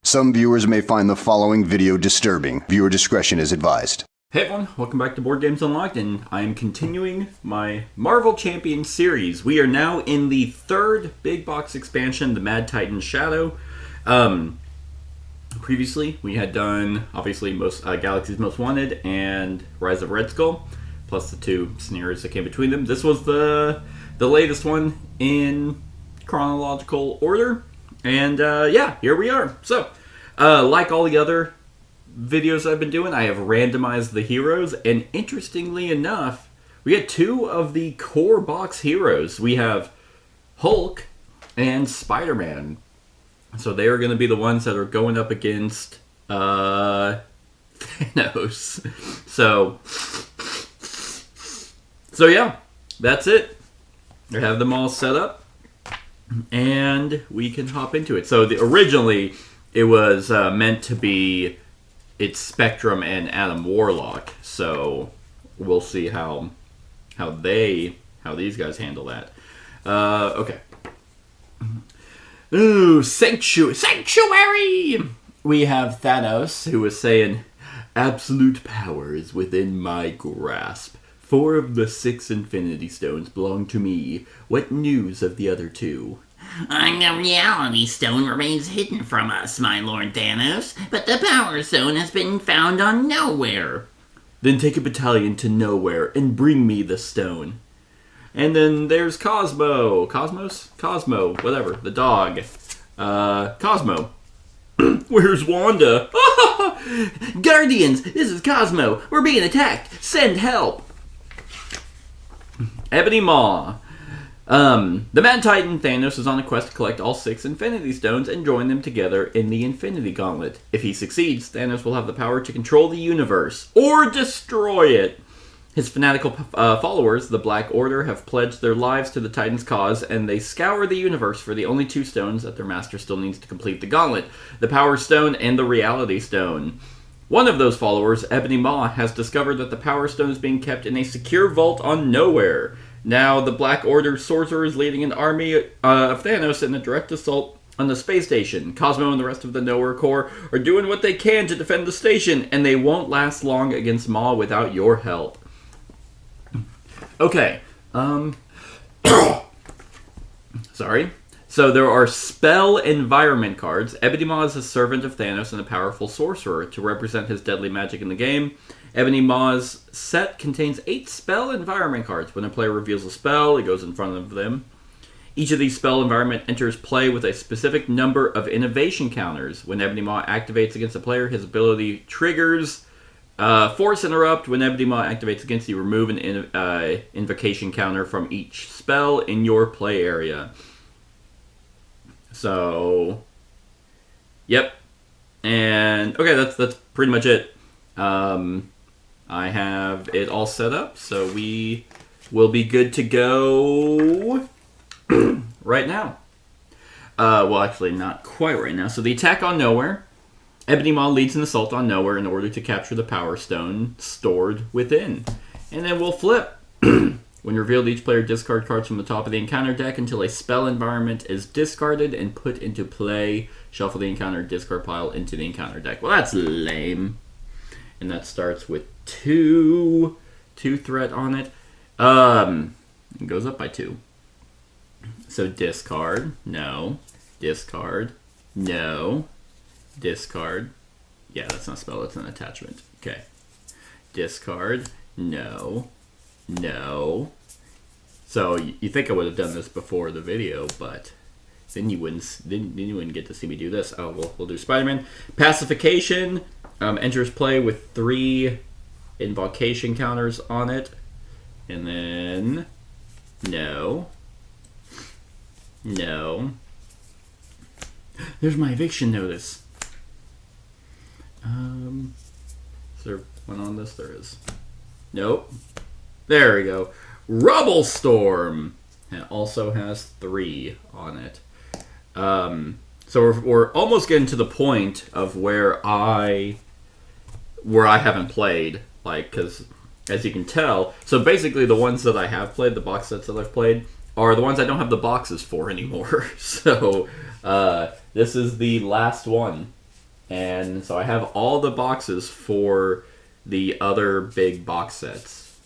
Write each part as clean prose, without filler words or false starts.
Some viewers may find the following video disturbing. Viewer discretion is advised. Hey everyone, welcome back to Board Games Unlocked, and I am continuing my Marvel Champions series. We are now in the third big box expansion, the Mad Titan Shadow. Previously, we had done, obviously, Galaxy's Most Wanted and Rise of Red Skull, plus the two scenarios that came between them. This was the latest one in chronological order, and yeah, here we are. So, like all the other videos I've been doing, I have randomized the heroes, and interestingly enough, we get two of the core box heroes. We have Hulk and Spider-Man. So they are going to be the ones that are going up against Thanos. So yeah, that's it. I have them all set up, and we can hop into it. So originally, it was meant to be it's Spectrum and Adam Warlock. So we'll see how these guys handle that. Okay. Ooh, Sanctuary! We have Thanos, who is saying, "Absolute power is within my grasp. 4 of the 6 Infinity Stones belong to me. What news of the other 2? The Reality Stone remains hidden from us, my Lord Thanos, but the Power Stone has been found on Nowhere. Then take a battalion to Nowhere and bring me the stone." And then there's Cosmo, whatever, the dog. Cosmo. Where's Wanda? Guardians, this is Cosmo. We're being attacked. Send help. Ebony Maw. The Mad Titan Thanos is on a quest to collect all 6 Infinity Stones and join them together in the Infinity Gauntlet. If he succeeds, Thanos will have the power to control the universe or destroy it. His fanatical followers, the Black Order, have pledged their lives to the Titan's cause, and they scour the universe for the only 2 stones that their master still needs to complete the gauntlet, the Power Stone and the Reality Stone. One of those followers, Ebony Maw, has discovered that the Power Stone is being kept in a secure vault on Nowhere. Now, the Black Order sorcerer is leading an army of Thanos in a direct assault on the space station. Cosmo and the rest of the Nowhere Corps are doing what they can to defend the station, and they won't last long against Maw without your help. Okay, sorry. So there are spell environment cards. Ebony Maw is a servant of Thanos and a powerful sorcerer to represent his deadly magic in the game. Ebony Maw's set contains 8 spell environment cards. When a player reveals a spell, it goes in front of them. Each of these spell environment enters play with a specific number of innovation counters. When Ebony Maw activates against a player, his ability triggers Force Interrupt. When Ebony Maw activates against you, remove an invocation counter from each spell in your play area. So, yep. And, okay, that's pretty much it. I have it all set up, so we will be good to go right now. Well, actually, not quite right now. So the attack on Nowhere. Ebony Maw leads an assault on Nowhere in order to capture the Power Stone stored within. And then we'll flip. When revealed, each player discard cards from the top of the encounter deck until a spell environment is discarded and put into play. Shuffle the encounter discard pile into the encounter deck. Well, that's lame. And that starts with 2 threat on it. It goes up by 2. So discard, no. Discard, no. Discard. Yeah, that's not a spell, that's an attachment. Okay. Discard. No. No. So you think I would have done this before the video, but then you wouldn't get to see me do this. Oh, we'll do Spider-Man. Pacification enters play with 3 invocation counters on it. And then no. No. There's my eviction notice. Is there one on this? There is. Nope. There we go. Rubble Storm. It also has 3 on it. So we're almost getting to the point of where I haven't played, like, because as you can tell, so basically the ones that I have played, the box sets that I've played, are the ones I don't have the boxes for anymore. So this is the last one And so I have all the boxes for the other big box sets.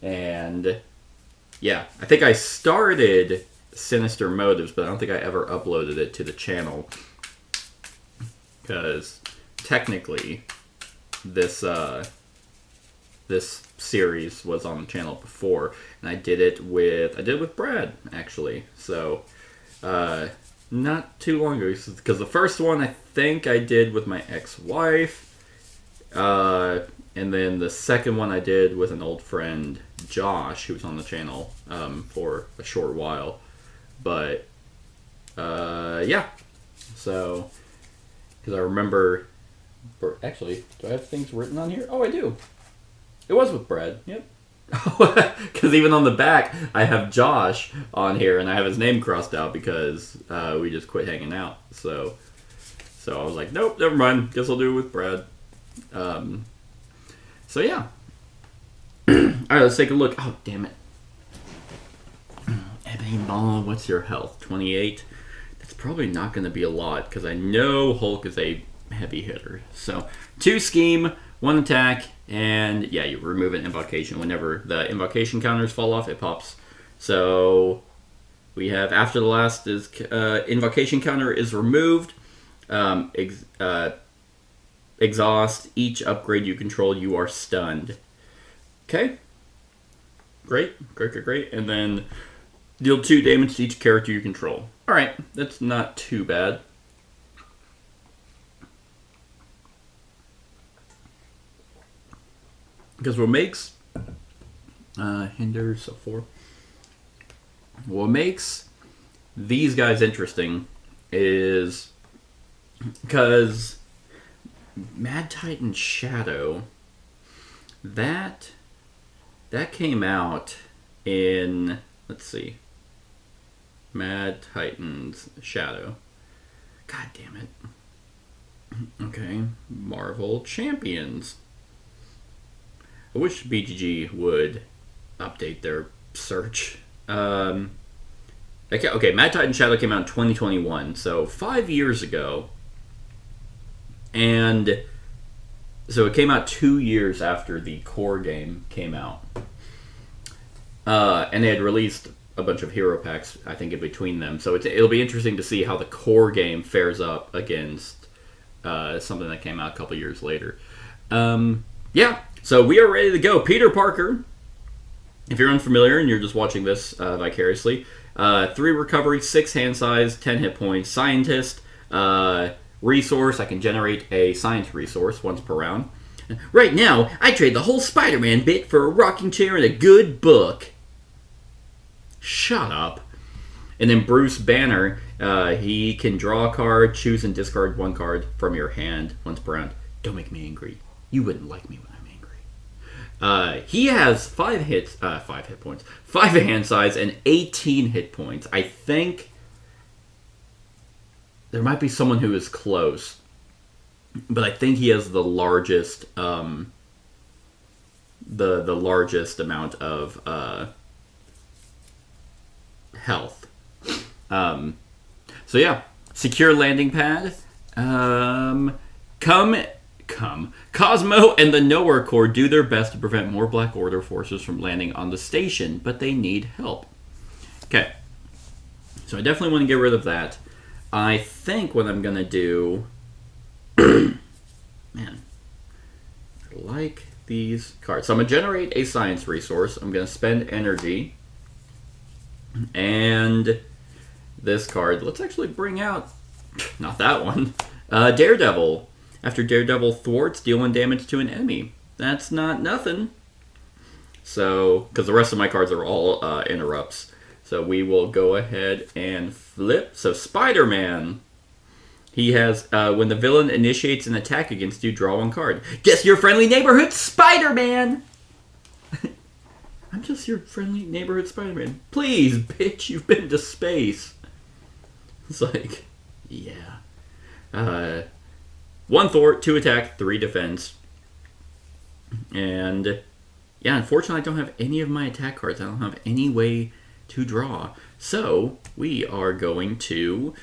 And yeah, I think I started Sinister Motives, but I don't think I ever uploaded it to the channel. Because technically, this this series was on the channel before, and I did it with Brad, actually. So not too long ago, because the first one I think I did with my ex-wife, and then the second one I did with an old friend, Josh, who was on the channel for a short while. But yeah, so because I remember, actually, do I have things written on here? Oh, I do. It was with Brad. Yep. Because even on the back, I have Josh on here, and I have his name crossed out because we just quit hanging out. So I was like, nope, never mind. Guess I'll do it with Brad. So yeah. All right, let's take a look. Oh, damn it. Ebony Ball, what's your health? 28. That's probably not going to be a lot because I know Hulk is a heavy hitter. So 2 scheme, 1 attack, and yeah, you remove an invocation. Whenever the invocation counters fall off, it pops. So we have after the last is invocation counter is removed. Exhaust each upgrade you control, you are stunned. Okay, great. And then deal 2 damage to each character you control. All right, that's not too bad. Because what makes hinder, so 4. What makes these guys interesting is because Mad Titan Shadow, that came out in, let's see, Mad Titans Shadow. God damn it. Okay, Marvel Champions. I wish BGG would update their search. Okay, Mad Titan Shadow came out in 2021, so 5 years ago. And so it came out 2 years after the core game came out. And they had released a bunch of hero packs, I think, in between them. So it'll be interesting to see how the core game fares up against something that came out a couple years later. Yeah, so we are ready to go. Peter Parker, if you're unfamiliar and you're just watching this vicariously, 3 recovery, 6 hand size, 10 hit points. Scientist, resource, I can generate a science resource once per round. Right now, I trade the whole Spider-Man bit for a rocking chair and a good book. Shut up. And then Bruce Banner, he can draw a card, choose and discard 1 card from your hand once per round. Don't make me angry. You wouldn't like me when I'm angry. He has 5 hit points, 5 hand size, and 18 hit points. I think there might be someone who is close, but I think he has the largest, the largest amount of health. So yeah, secure landing pad. Cosmo and the Nowhere Corps do their best to prevent more Black Order forces from landing on the station, but they need help. Okay, so I definitely want to get rid of that. I think what I'm going to do... Man, I like these cards. So I'm going to generate a science resource. I'm going to spend energy. And this card, let's actually bring out... Not that one. Daredevil. After Daredevil thwarts, deal 1 damage to an enemy. That's not nothing. So, because the rest of my cards are all interrupts. So we will go ahead and flip. So Spider-Man. He has, when the villain initiates an attack against you, draw 1 card. Guess your friendly neighborhood Spider-Man! I'm just your friendly neighborhood Spider-Man. Please, bitch, you've been to space. It's like, yeah. 1 thwart, 2 attack, 3 defense. And yeah, unfortunately I don't have any of my attack cards. I don't have any way to draw. So we are going to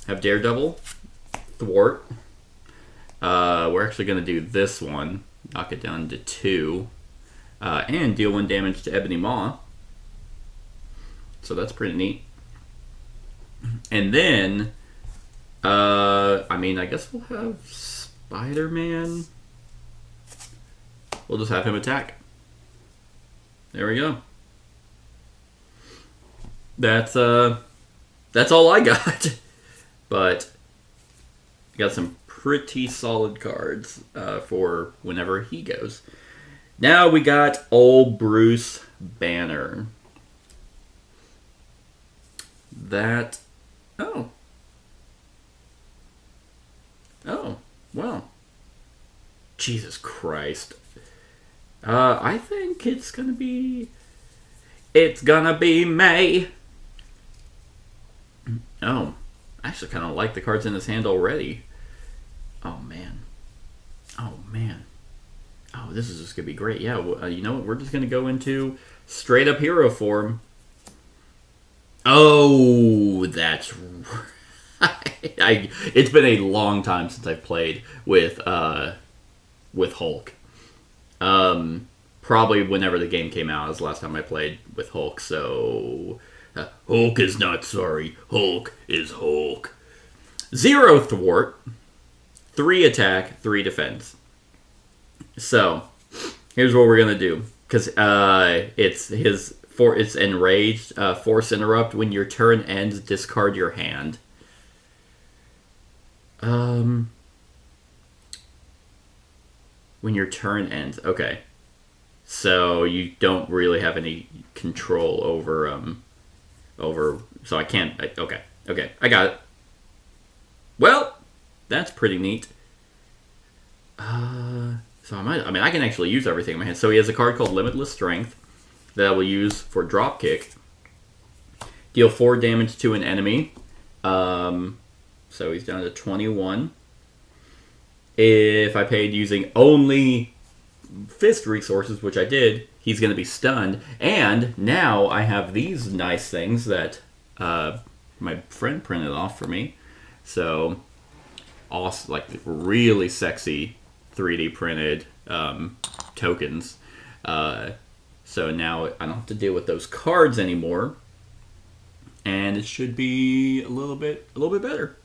have Daredevil, Thwart. We're actually going to do this one. Knock it down to 2. And deal 1 damage to Ebony Maw. So that's pretty neat. And then, I guess we'll have Spider-Man. We'll just have him attack. There we go. That's all I got. But I got some pretty solid cards for whenever he goes. Now we got old Bruce Banner. Oh, well. Jesus Christ. I think it's gonna be May. Oh, I actually kind of like the cards in his hand already. Oh, man. Oh, this is just gonna be great. Yeah, you know what? We're just gonna go into straight up hero form. Oh, that's right. It's been a long time since I've played with Hulk. Probably whenever the game came out is the last time I played with Hulk. So Hulk is not sorry. Hulk is Hulk. 0 thwart, 3 attack, 3 defense. So here's what we're gonna do, because it's enraged. Force interrupt. When your turn ends, discard your hand. When your turn ends. Okay. So you don't really have any control over so I can't. Okay. I got it. Well, that's pretty neat. So I can actually use everything in my hand. So he has a card called Limitless Strength that I will use for drop kick. Deal 4 damage to an enemy. So he's down to 21. If I paid using only fist resources, which I did, he's going to be stunned. And now I have these nice things that my friend printed off for me. So, awesome, like really sexy 3D printed tokens. So now I don't have to deal with those cards anymore, and it should be a little bit better.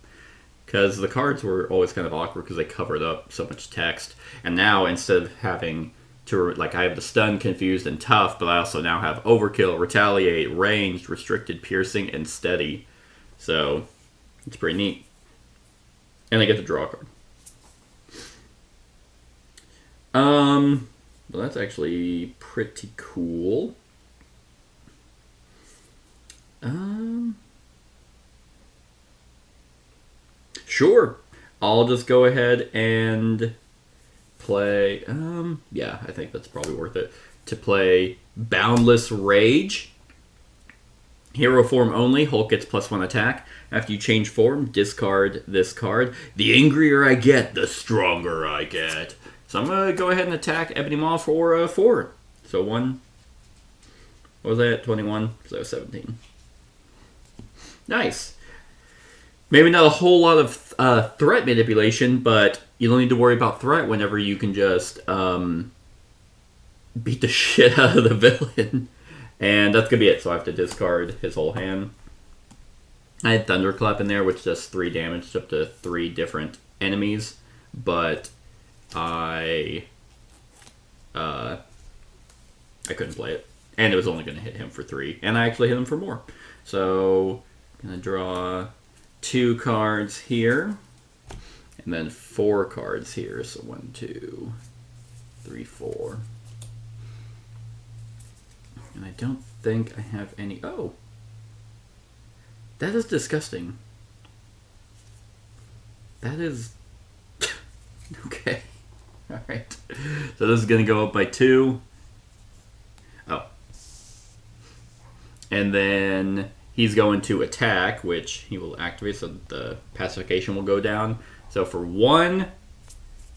Because the cards were always kind of awkward because they covered up so much text. And now instead of having to, I have the stun, confused, and tough, but I also now have overkill, retaliate, ranged, restricted, piercing, and steady. So it's pretty neat. And I get to draw a card. Well, that's actually pretty cool. Sure. I'll just go ahead and play, yeah, I think that's probably worth it. To play Boundless Rage. Hero form only, Hulk gets +1 attack. After you change form, discard this card. The angrier I get, the stronger I get. So I'm going to go ahead and attack Ebony Maw for 4. So 1, what was that, 21, so 17. Nice. Maybe not a whole lot of threat manipulation, but you don't need to worry about threat whenever you can just beat the shit out of the villain. And that's going to be it. So I have to discard his whole hand. I had Thunderclap in there, which does 3 damage to up to 3 different enemies. But I couldn't play it. And it was only going to hit him for 3. And I actually hit him for more. So I'm going to draw 2 cards here. And then 4 cards here. So 1, 2, 3, 4. And I don't think I have any... Oh! That is disgusting. That is... Okay. Alright. So this is going to go up by 2. Oh. And then he's going to attack, which he will activate, so the pacification will go down. So for 1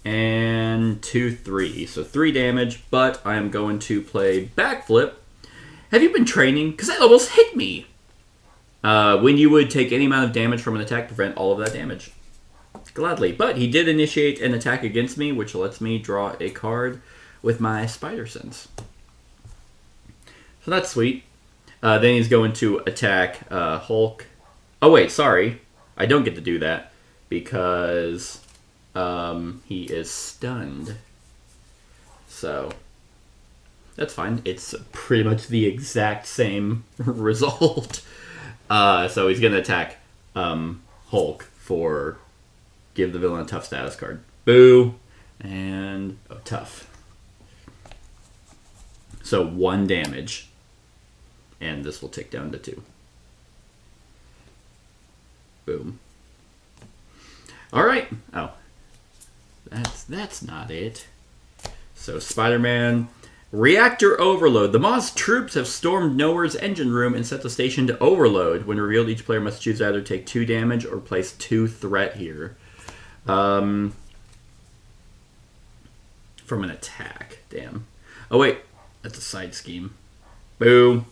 and 2, 3. So 3 damage, but I am going to play Backflip. Have you been training? Because that almost hit me. When you would take any amount of damage from an attack, prevent all of that damage. Gladly. But he did initiate an attack against me, which lets me draw a card with my Spider Sense. So that's sweet. Then he's going to attack Hulk. Oh, wait, sorry. I don't get to do that because he is stunned. So that's fine. It's pretty much the exact same result. So he's going to attack Hulk for give the villain a tough status card. Boo. And tough. So 1 damage. And this will tick down to 2. Boom. All right. Oh, that's not it. So Spider-Man, reactor overload. The Moss troops have stormed Nowhere's engine room and set the station to overload. When revealed, each player must choose either take 2 damage or place 2 threat here. From an attack. Damn. Oh wait, that's a side scheme. Boom.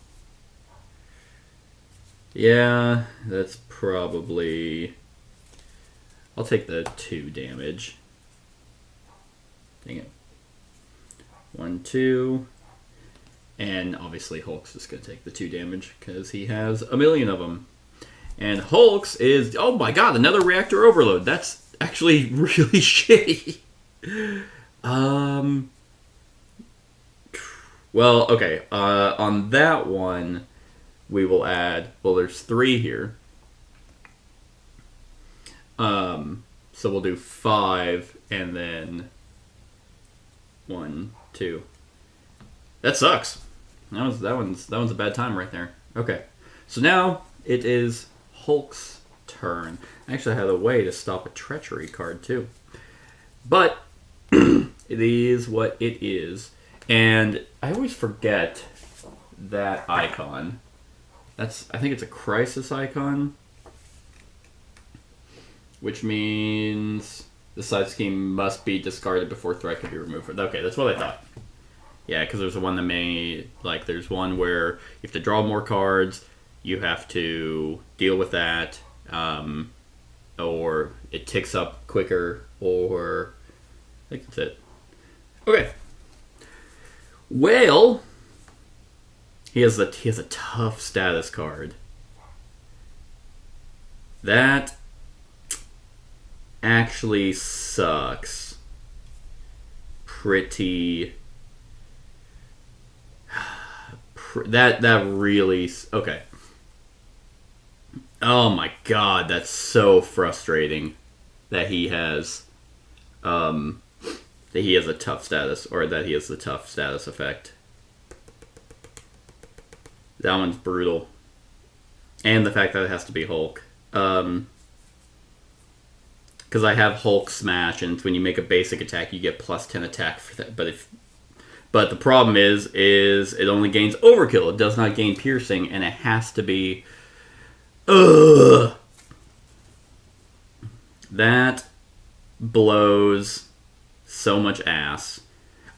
Yeah, that's probably... I'll take the 2 damage. Dang it. 1, 2. And obviously Hulk's just going to take the 2 damage because he has a million of them. And Hulk's is... Oh my god, another reactor overload. That's actually really shitty. Well, okay. On that one... we will add, well, there's 3 here. So we'll do 5 and then 1, 2. That sucks. That one's a bad time right there. Okay. So now it is Hulk's turn. I actually had a way to stop a treachery card too. But it is what it is. And I always forget that icon. I think it's a crisis icon, which means the side scheme must be discarded before threat can be removed. Okay, that's what I thought. Yeah, because there's the one that there's one where you have to draw more cards, you have to deal with that, or it ticks up quicker, or I think that's it. Okay. Well... He has a tough status card. That actually sucks. Pretty. That really okay. Oh my god, that's so frustrating that he has a tough status, or that he has the tough status effect. That one's brutal. And the fact that it has to be Hulk. Because I have Hulk Smash, and when you make a basic attack, you get plus 10 attack for that. But the problem is it only gains overkill. It does not gain piercing, and it has to be... Ugh! That blows so much ass.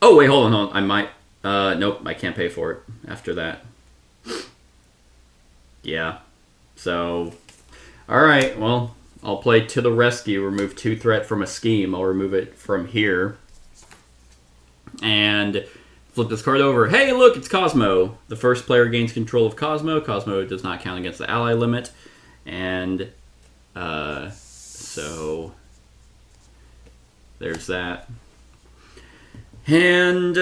Oh, wait, hold on. I might... nope, I can't pay for it after that. Yeah. So, alright, well, I'll play To the Rescue, remove 2 threat from a scheme. I'll remove it from here. And flip this card over. Hey, look, it's Cosmo. The first player gains control of Cosmo. Cosmo does not count against the ally limit. And, so, there's that. And,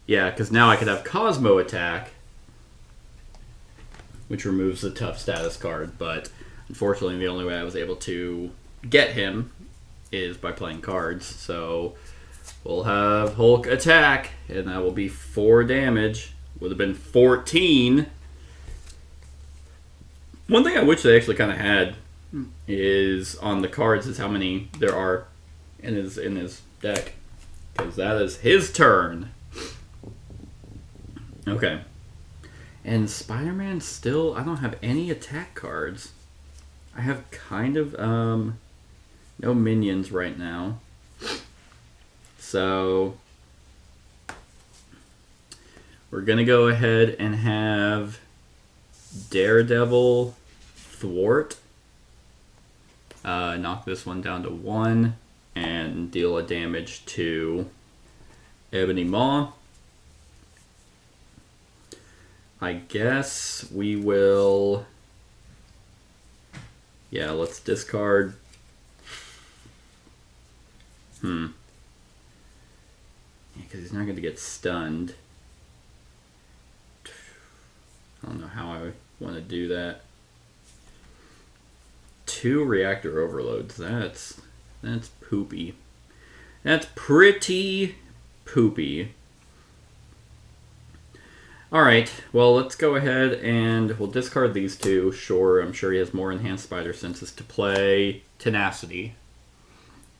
yeah, because now I could have Cosmo attack, which removes the tough status card, but unfortunately the only way I was able to get him is by playing cards. So we'll have Hulk attack, and that will be 4 damage. Would have been 14. One thing I wish they actually kind of had is on the cards is how many there are in his deck, because that is his turn. Okay. And Spider-Man still, I don't have any attack cards. I have kind of, no minions right now. So, we're going to go ahead and have Daredevil thwart. Knock this one down to 1 and deal a damage to Ebony Maw. I guess we will... Yeah, let's discard... Yeah, because he's not going to get stunned. I don't know how I want to do that. 2 reactor overloads. That's poopy. That's pretty poopy. Alright, well, let's go ahead and we'll discard these 2. Sure, I'm sure he has more enhanced spider senses to play tenacity.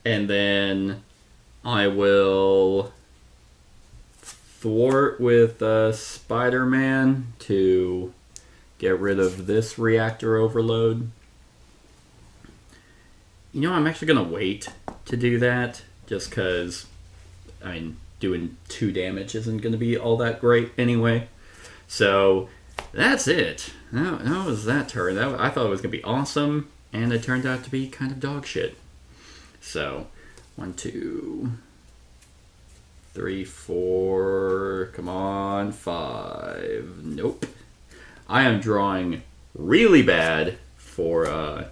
And then I will thwart with Spider-Man to get rid of this reactor overload. You know, I'm actually going to wait to do that just because, I mean, doing 2 damage isn't going to be all that great anyway. So that's it. That was that turn. I thought it was going to be awesome, and it turned out to be kind of dog shit. So, 1, 2, 3, 4, come on, 5. Nope. I am drawing really bad for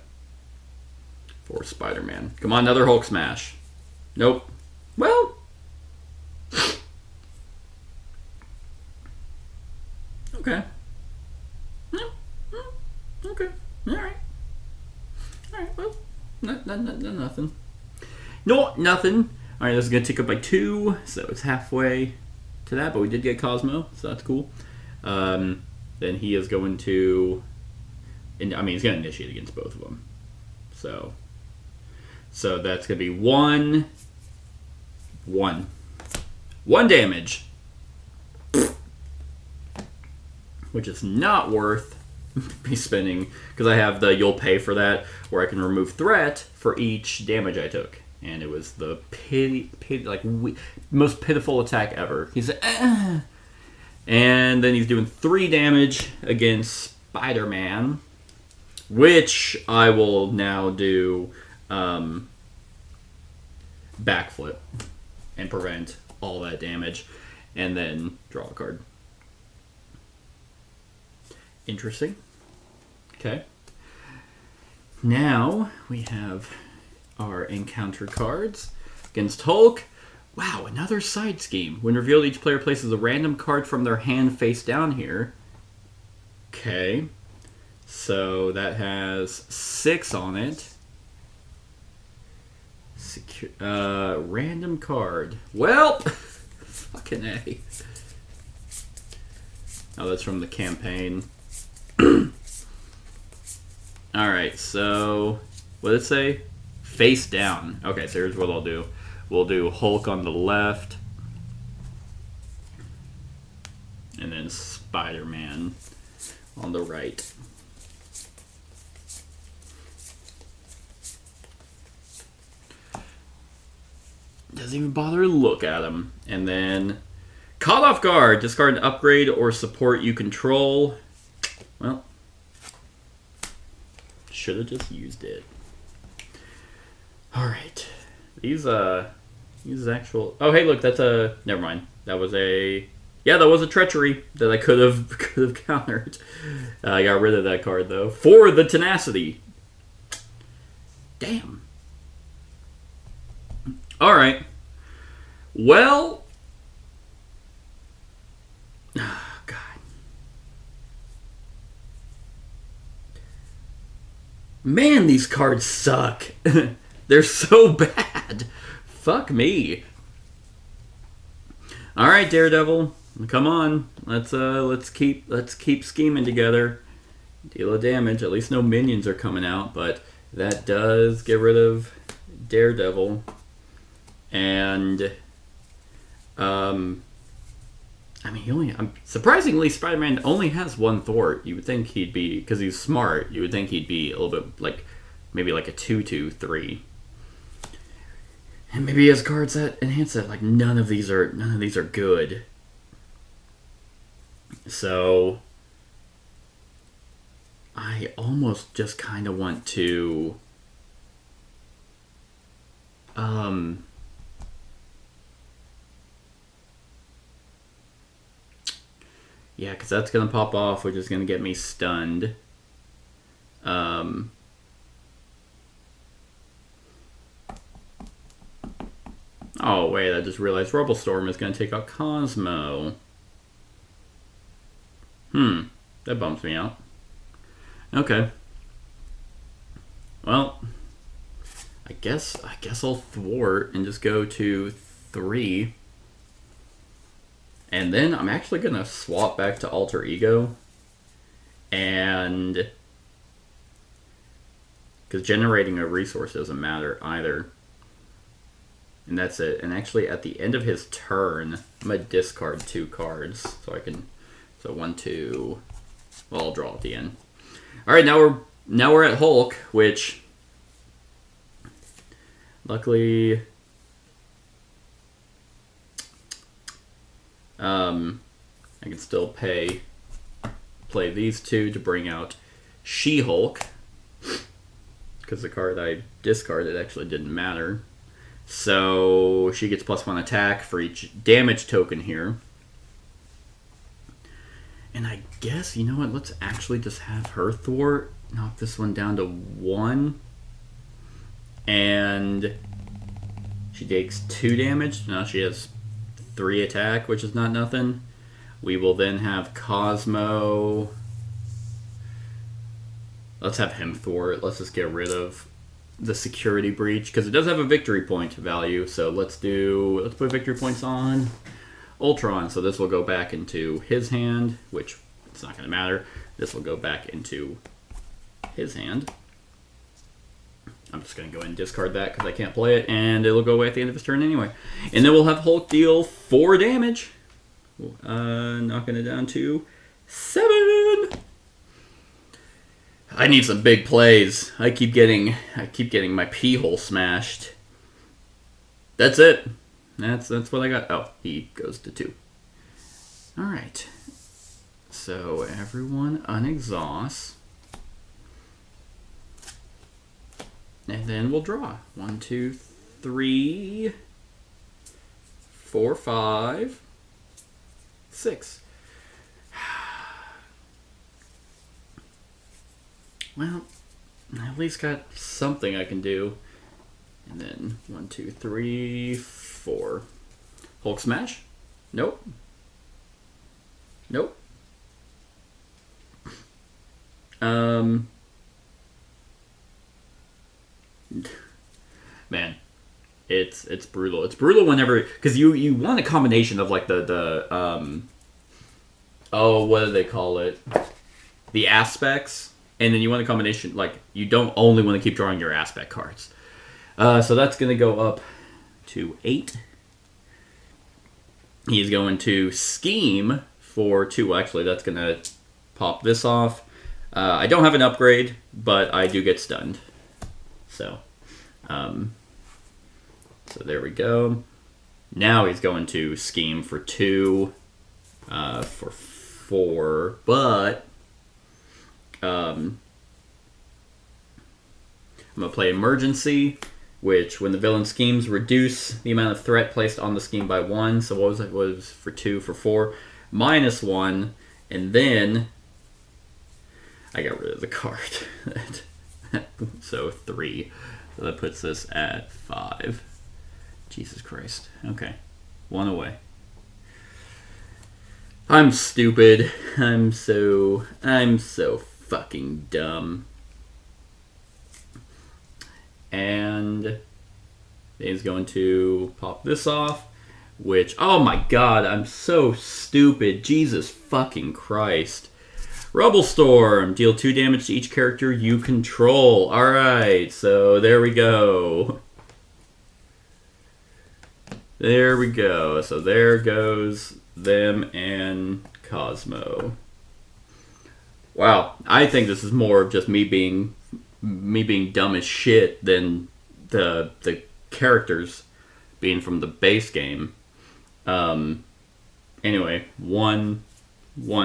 Spider-Man. Come on, another Hulk smash. Nope. Well. Okay. Okay. Alright. Alright, well. Nothing. No, nothing. Alright, this is going to tick up by 2, so it's halfway to that, but we did get Cosmo, so that's cool. Then he is going to... he's going to initiate against both of them. So that's going to be 1 damage. Which is not worth me spending, because I have the you'll pay for that, where I can remove threat for each damage I took. And it was the most pitiful attack ever. He's like, ah. And then he's doing 3 damage against Spider-Man, which I will now do backflip and prevent all that damage, and then draw a card. Interesting. Okay. Now we have our encounter cards against Hulk. Wow, another side scheme. When revealed, each player places a random card from their hand face down here. Okay. So that has 6 on it. Random card. Well, fucking A. Oh, that's from the campaign. Alright, so what did it say? Face down. Okay, so here's what I'll do. We'll do Hulk on the left, and then Spider-Man on the right. Doesn't even bother to look at him. And then caught off guard. Discard an upgrade or support you control. Well, should have just used it. All right, these actual. Oh, hey, look, that's a. Never mind. That was a. Yeah, that was a treachery that I could have countered. I got rid of that card though for the tenacity. Damn. All right. Well. Oh, God. Man, these cards suck. They're so bad. Fuck me. All right, Daredevil. Come on. Let's keep scheming together. Deal of damage. At least no minions are coming out, but that does get rid of Daredevil. And surprisingly, Spider-Man only has 1 thwart. You would think he'd be, because he's smart, you would think he'd be a little bit like, maybe like a 2/2/3. And maybe he has cards that enhance it. Like none of these are good. So I almost just kind of want to... Yeah, because that's going to pop off, which is going to get me stunned. Oh, wait, I just realized Storm is going to take out Cosmo. That bumps me out. Okay. Well, I guess I'll thwart and just go to 3. And then I'm actually going to swap back to Alter Ego. And... because generating a resource doesn't matter either. And that's it. And actually, at the end of his turn, I'm going to discard 2 cards. So I can... so 1, 2... well, I'll draw at the end. Alright, now we're at Hulk, which... luckily... I can still play these 2 to bring out She-Hulk. Because the card I discarded actually didn't matter. So she gets +1 attack for each damage token here. And I guess, you know what, let's actually just have her thwart. Knock this one down to 1. And she takes 2 damage. Now she has 3 attack, which is not nothing. We will then have Cosmo. Let's have him thwart. Let's just get rid of the security breach, because it does have a victory point value. So let's put victory points on Ultron. So this will go back into his hand, which it's not going to matter. This will go back into his hand. I'm just going to go ahead and discard that because I can't play it, and it'll go away at the end of his turn anyway. And then we'll have Hulk deal 4 damage. Knocking it down to 7. I need some big plays. I keep getting my pee hole smashed. That's it. That's what I got. Oh, he goes to 2. All right. So everyone unexhaust. And then we'll draw. 1, 2, 3, 4, 5, 6. Well, I at least got something I can do. And then 1, 2, 3, 4. Hulk smash? Nope. Nope. Man, it's brutal. It's brutal whenever, because you want a combination of like the what do they call it? The aspects, and then you want a combination, like you don't only want to keep drawing your aspect cards. So that's gonna go up to 8. He's going to scheme for 2. Well, actually, that's gonna pop this off. I don't have an upgrade, but I do get stunned. So there we go. Now he's going to scheme for 2, for 4, but I'm going to play Emergency, which when the villain schemes, reduce the amount of threat placed on the scheme by 1. So what was it? What was for 2, for 4? -1, and then I got rid of the card. So 3. So that puts this at 5. Jesus Christ. Okay. 1 away. I'm stupid. I'm so fucking dumb. And he's going to pop this off, which, oh my god, I'm so stupid. Jesus fucking Christ. Storm. Deal 2 damage to each character you control. Alright, so there we go. There we go. So there goes them and Cosmo. Wow, I think this is more of just me being dumb as shit than the characters being from the base game. Anyway, one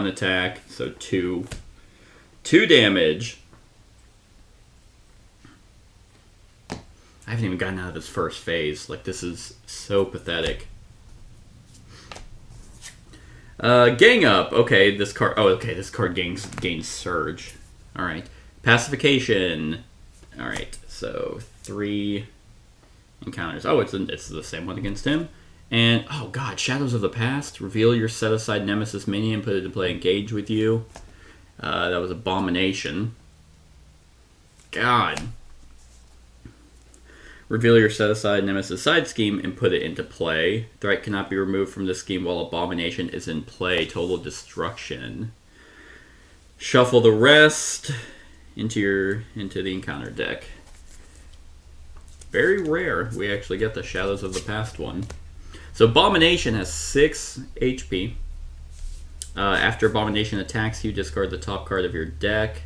attack, so 2 2 damage. I haven't even gotten out of his first phase. Like, this is so pathetic. Gang Up. Okay, this card... Oh, okay, this card gains Surge. Alright. Pacification. Alright, so 3 encounters. Oh, it's the same one against him. And, oh god, Shadows of the Past. Reveal your set-aside Nemesis minion, put it to play, engage with you. That was Abomination. God. Reveal your set-aside Nemesis side scheme and put it into play. Threat cannot be removed from this scheme while Abomination is in play. Total destruction. Shuffle the rest into the encounter deck. Very rare we actually get the Shadows of the Past one. So Abomination has 6 HP. After Abomination attacks you, discard the top card of your deck.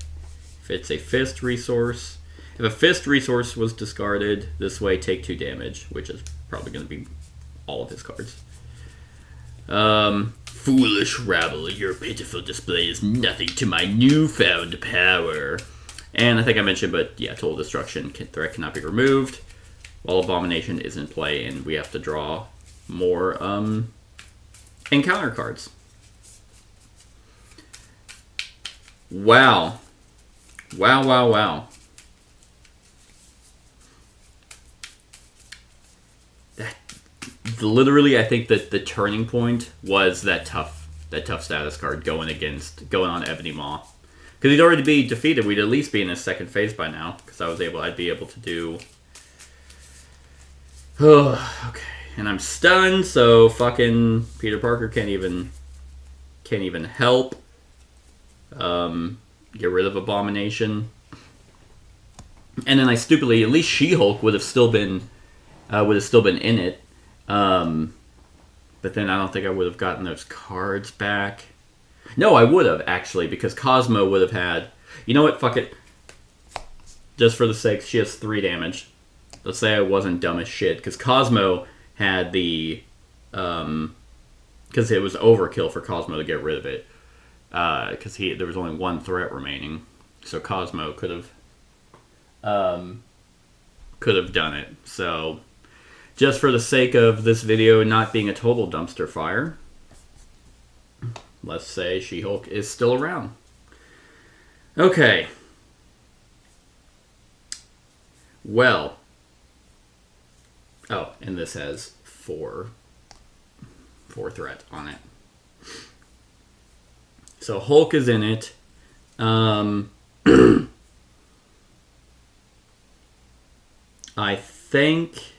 If it's a Fist resource. If a Fist resource was discarded this way, take 2 damage, which is probably going to be all of his cards. Foolish rabble, your pitiful display is nothing to my newfound power. And I think I mentioned, but yeah, Total Destruction. Threat cannot be removed while Abomination is in play, and we have to draw more encounter cards. Wow. Wow, wow, wow. Literally, I think that the turning point was that tough status card going on Ebony Maw, because he'd already be defeated. We'd at least be in his second phase by now, because I'd be able to do. Okay, and I'm stunned, so fucking Peter Parker can't even help. Get rid of Abomination, and then I stupidly, at least She-Hulk would have still been in it. But then I don't think I would have gotten those cards back. No, I would have, actually, because Cosmo would have had... You know what? Fuck it. Just for the sake, she has 3 damage. Let's say I wasn't dumb as shit, because Cosmo had the... Because it was overkill for Cosmo to get rid of it. Because there was only 1 threat remaining. So Cosmo could have done it. So... Just for the sake of this video not being a total dumpster fire, let's say She-Hulk is still around. Okay. Well. Oh, and this has 4 threat on it. So Hulk is in it. I think...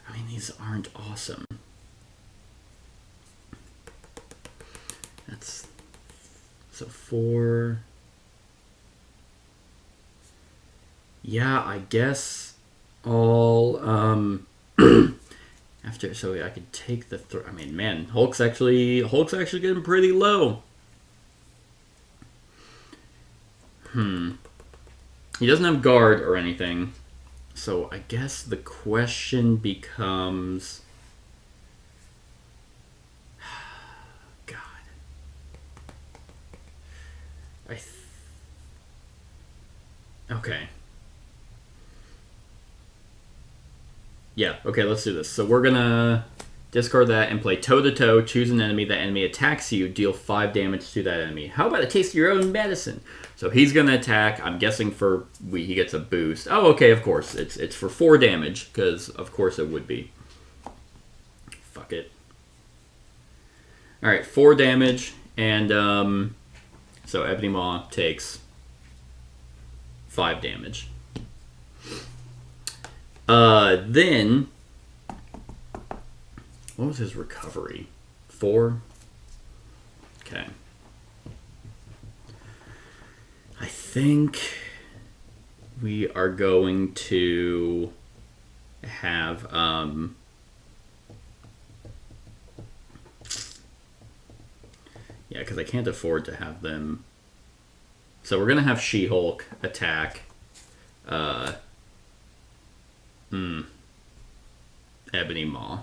I mean, these aren't awesome. That's... So 4... Yeah, I guess all... After... So I could take the... I mean, man, Hulk's actually getting pretty low. He doesn't have guard or anything. So I guess the question becomes... God. Okay. Yeah, okay, let's do this. So we're gonna discard that and play toe-to-toe, choose an enemy. That enemy attacks you, deal 5 damage to that enemy. How about a taste of your own medicine? So he's gonna attack, I'm guessing he gets a boost. Oh, okay, of course. It's for 4 damage, because of course it would be. Fuck it. Alright, 4 damage, and so Ebony Maw takes 5 damage. Then, what was his recovery? 4? Okay. I think we are going to have, yeah, because I can't afford to have them. So we're going to have She-Hulk attack, Ebony Maw.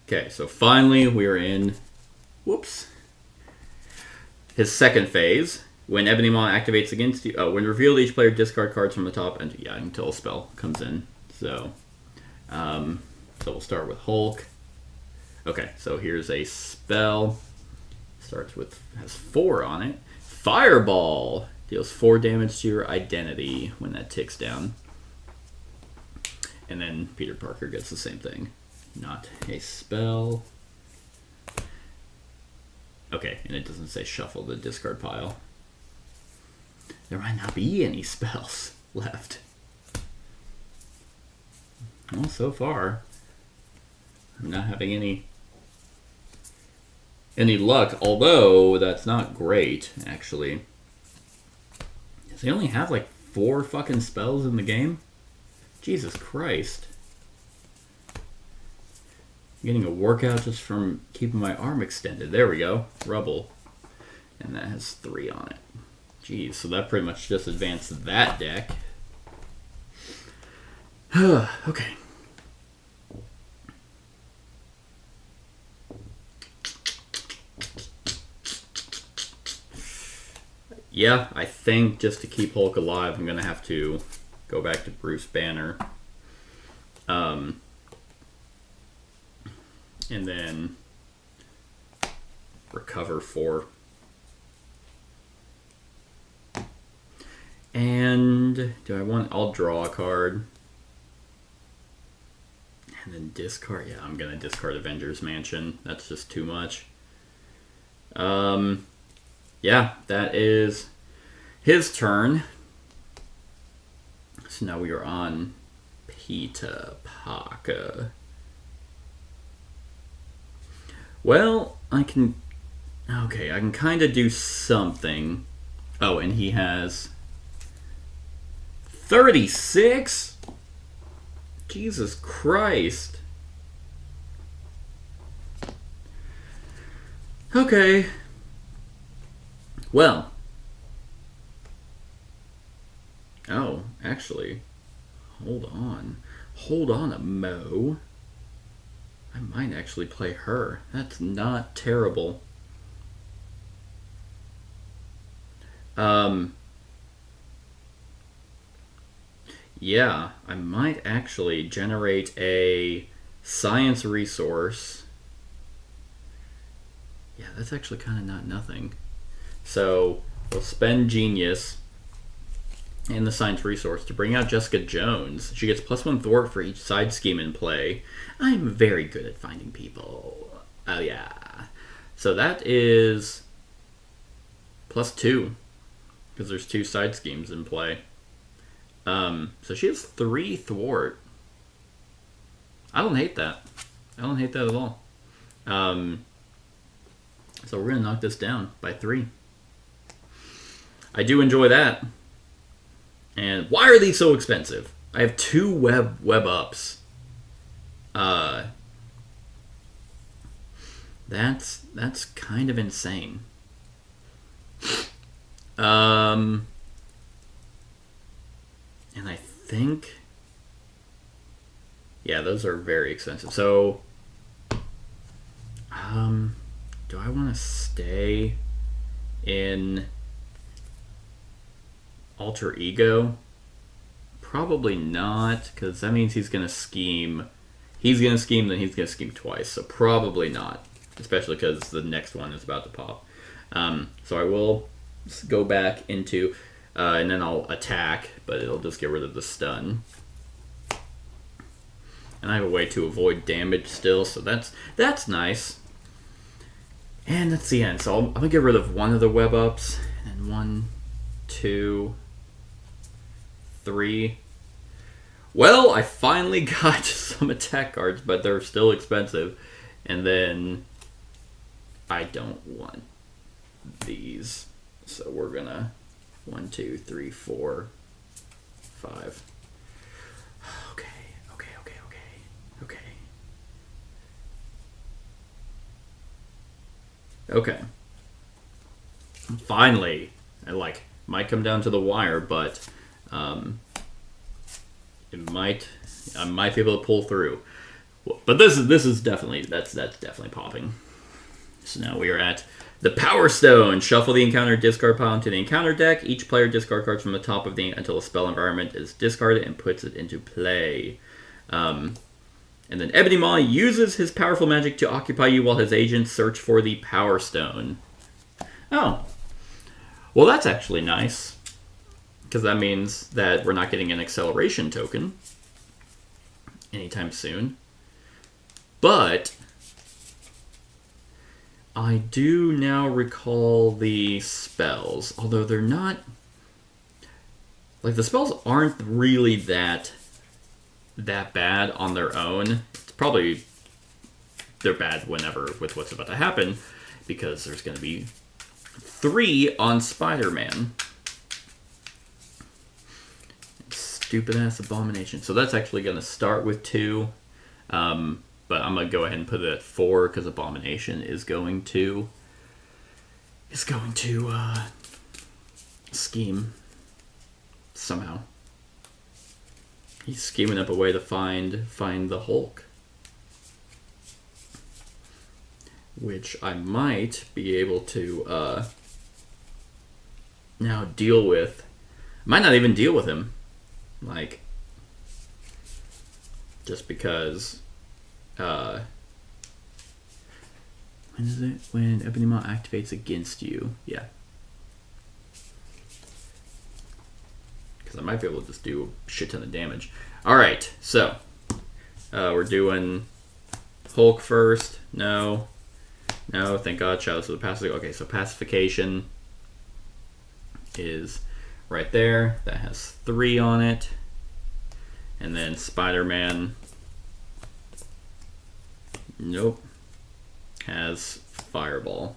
Okay, so finally we are in... Whoops. His second phase, when Ebony Maw activates against you, when revealed, each player discard cards from the top, and yeah, until a spell comes in. So, so we'll start with Hulk. Okay, so here's a spell. Has 4 on it. Fireball deals 4 damage to your identity when that ticks down. And then Peter Parker gets the same thing. Not a spell. Okay, and it doesn't say shuffle the discard pile. There might not be any spells left. Well, so far, I'm not having any luck, although that's not great, actually. Does he only have like 4 fucking spells in the game? Jesus Christ. I'm getting a workout just from keeping my arm extended. There we go. Rubble. And that has 3 on it. Jeez, so that pretty much just advanced that deck. Okay. Yeah, I think just to keep Hulk alive, I'm going to have to go back to Bruce Banner. And then recover 4. And I'll draw a card. And then discard. Yeah, I'm going to discard Avengers Mansion. That's just too much. Yeah, that is his turn. So now we are on Peter Parker. Well, I can kind of do something. Oh, and he has 36? Jesus Christ. Okay. Well. Oh, actually. Hold on. Hold on a mo. I might actually play her. That's not terrible. Yeah, I might actually generate a science resource. Yeah, that's actually kind of not nothing. So, we'll spend Genius and the science resource to bring out Jessica Jones. She gets +1 thwart for each side scheme in play. I'm very good at finding people. Oh yeah. So that is +2 because there's 2 side schemes in play. So she has 3 thwart. I don't hate that. I don't hate that at all. So we're gonna knock this down by 3. I do enjoy that. And why are these so expensive? I have 2 web ups. That's kind of insane. And I think, yeah, those are very expensive. So, do I want to stay in Alter Ego? Probably not, because that means he's gonna scheme. He's gonna scheme, then he's gonna scheme twice. So probably not, especially because the next one is about to pop. So I will go back into, and then I'll attack, but it'll just get rid of the stun. And I have a way to avoid damage still, so that's nice. And that's the end. So I'm gonna get rid of one of the web ups, and 1, 2, 3. Well, I finally got some attack cards, but they're still expensive. And then I don't want these. So we're gonna 1, 2, 3, 4, 5. Okay. Finally, I might come down to the wire, but I might be able to pull through. But this is definitely that's definitely popping. So now we are at the Power Stone. Shuffle the encounter discard pile into the encounter deck. Each player discard cards from the top of the until a spell environment is discarded and puts it into play. And then Ebony Maw uses his powerful magic to occupy you while his agents search for the Power Stone. Oh. Well, that's actually nice. Because that means that we're not getting an acceleration token anytime soon. But I do now recall the spells. Although they're not... Like, the spells aren't really that bad on their own. It's probably... They're bad whenever with what's about to happen. Because there's going to be 3 on Spider-Man. Stupid-ass Abomination. So that's actually going to start with 2. But I'm going to go ahead and put it at 4 because Abomination is going to... scheme. Somehow. He's scheming up a way to find the Hulk. Which I might be able to now deal with. I might not even deal with him. Like, just because, when is it? When Ebony Maw activates against you. Yeah. Because I might be able to just do a shit ton of damage. Alright, so, we're doing Hulk first. No. No, thank God. Shadows of the Pacific. Okay, so Pacification is... right there, that has 3 on it. And then Spider-Man, nope, has Fireball,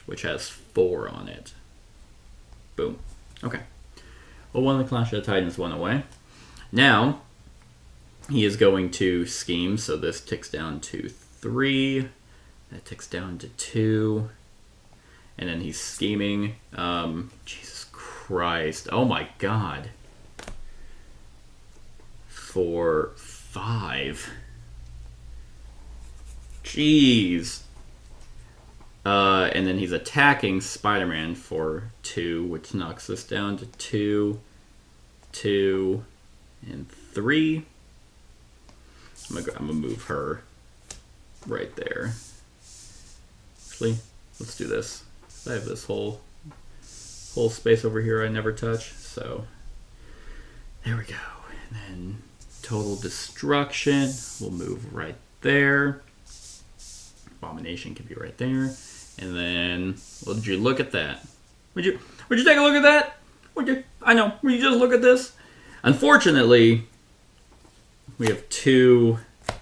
which has 4 on it. Boom. Okay. Well, one of the Clash of the Titans went away. Now, he is going to scheme, so this ticks down to 3. That ticks down to 2. And then he's scheming. Jesus Christ. Oh my God. For 5. Jeez. And then he's attacking Spider-Man for 2, which knocks this down to 2, 2, and 3. I'm gonna move her right there. Actually, let's do this. I have this whole space over here I never touch, so there we go. And then Total Destruction will move right there. Abomination can be right there. And then, would you look at that? Would you take a look at that? Would you? I know. Would you just look at this? Unfortunately, we have 2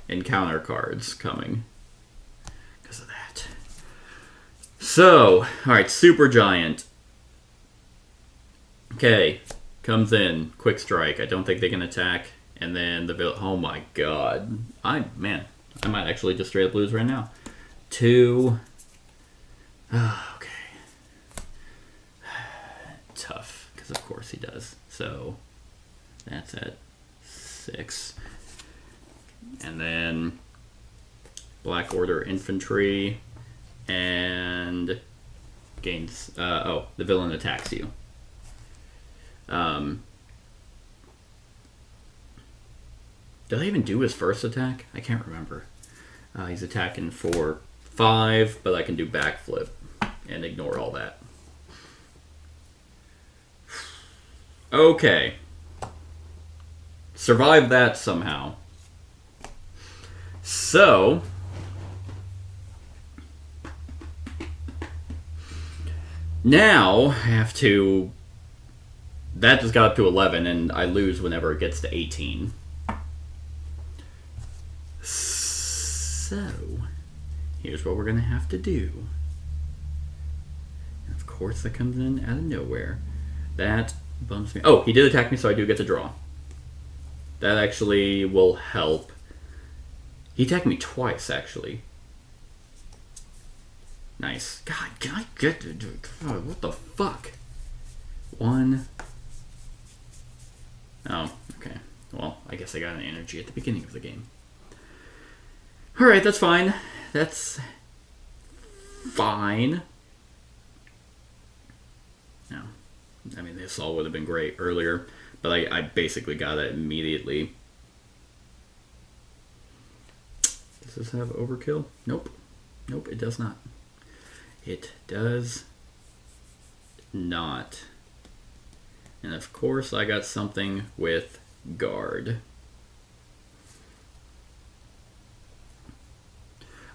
encounter cards coming because of that. So, alright, Super Giant. Okay, comes in, quick strike. I don't think they can attack. And then the oh my God. I might actually just straight up lose right now. 2. Oh, okay. Tough, because of course he does. So, that's at 6. And then Black Order Infantry and gains the villain attacks you. Did I even do his first attack? I can't remember. He's attacking for 5, but I can do backflip and ignore all that. Okay. Survive that somehow. So, now I have to... That just got up to 11, and I lose whenever it gets to 18. So, here's what we're going to have to do. And of course, that comes in out of nowhere. That bumps me. Oh, he did attack me, so I do get to draw. That actually will help. He attacked me twice, actually. Nice. God, can I get to... God, what the fuck? 1. Oh, okay. Well, I guess I got an energy at the beginning of the game. Alright, that's fine. That's fine. No. I mean, this all would have been great earlier, but I basically got it immediately. Does this have overkill? Nope. Nope, it does not. It does not. And of course, I got something with guard.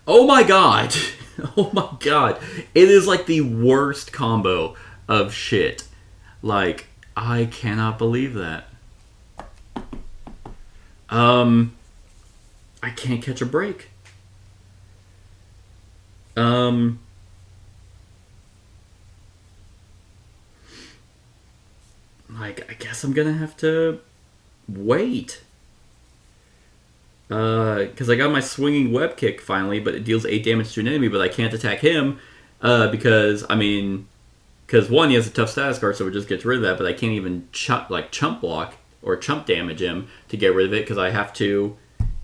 Oh my god! Oh my god. It is like the worst combo of shit. Like, I cannot believe that. I can't catch a break. Like, I guess I'm gonna have to wait. Because I got my swinging web kick finally, but it deals 8 damage to an enemy, but I can't attack him, because one, he has a tough status card, so it just gets rid of that, but I can't even chump block or chump damage him to get rid of it, because I have to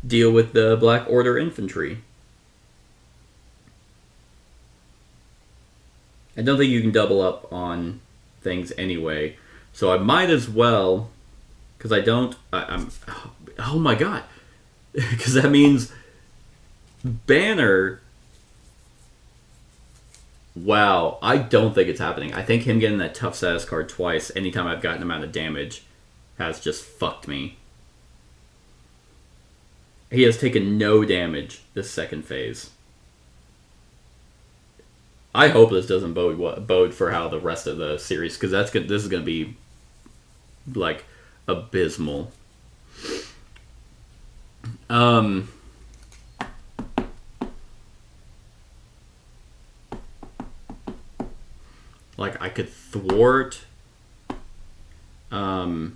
deal with the Black Order infantry. I don't think you can double up on things anyway, so I might as well, because I'm, oh my god. Because that means Banner. Wow, I don't think it's happening. I think him getting that tough status card twice, anytime I've gotten him out of damage, has just fucked me. He has taken no damage this second phase. I hope this doesn't bode for how the rest of the series, because this is gonna be like abysmal. Like, I could thwart, alright,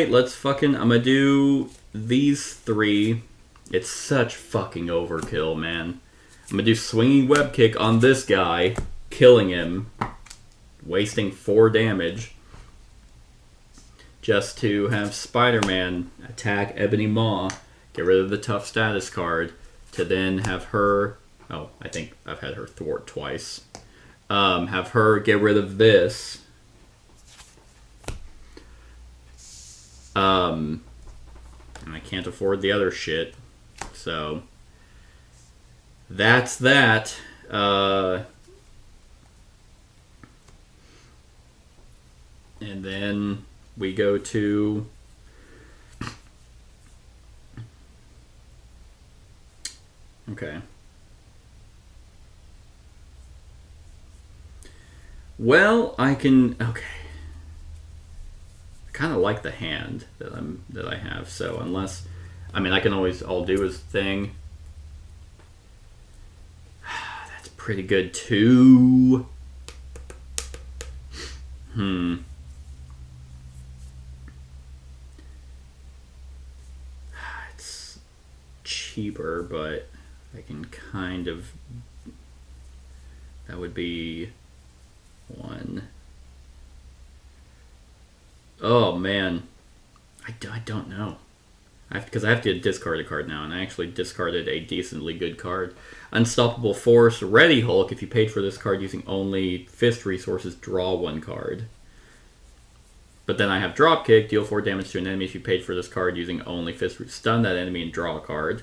I'm gonna do these 3. It's such fucking overkill, man. I'm gonna do swinging web kick on this guy, killing him, wasting 4 damage, just to have Spider-Man attack Ebony Maw, get rid of the tough status card, to then have her, I think I've had her thwart twice, have her get rid of this, and I can't afford the other shit, so that's that. And then we go to okay. Well, I can I kind of like the hand that I have. So unless, I can always, I'll do his thing. That's pretty good too. It's cheaper, but I can kind of, that would be 1. Oh man, I don't know. Because I have to discard a card now, and I actually discarded a decently good card. Unstoppable Force, Ready Hulk. If you paid for this card using only fist resources, draw 1 card. But then I have Dropkick, deal 4 damage to an enemy if you paid for this card using only fist, stun that enemy and draw a card.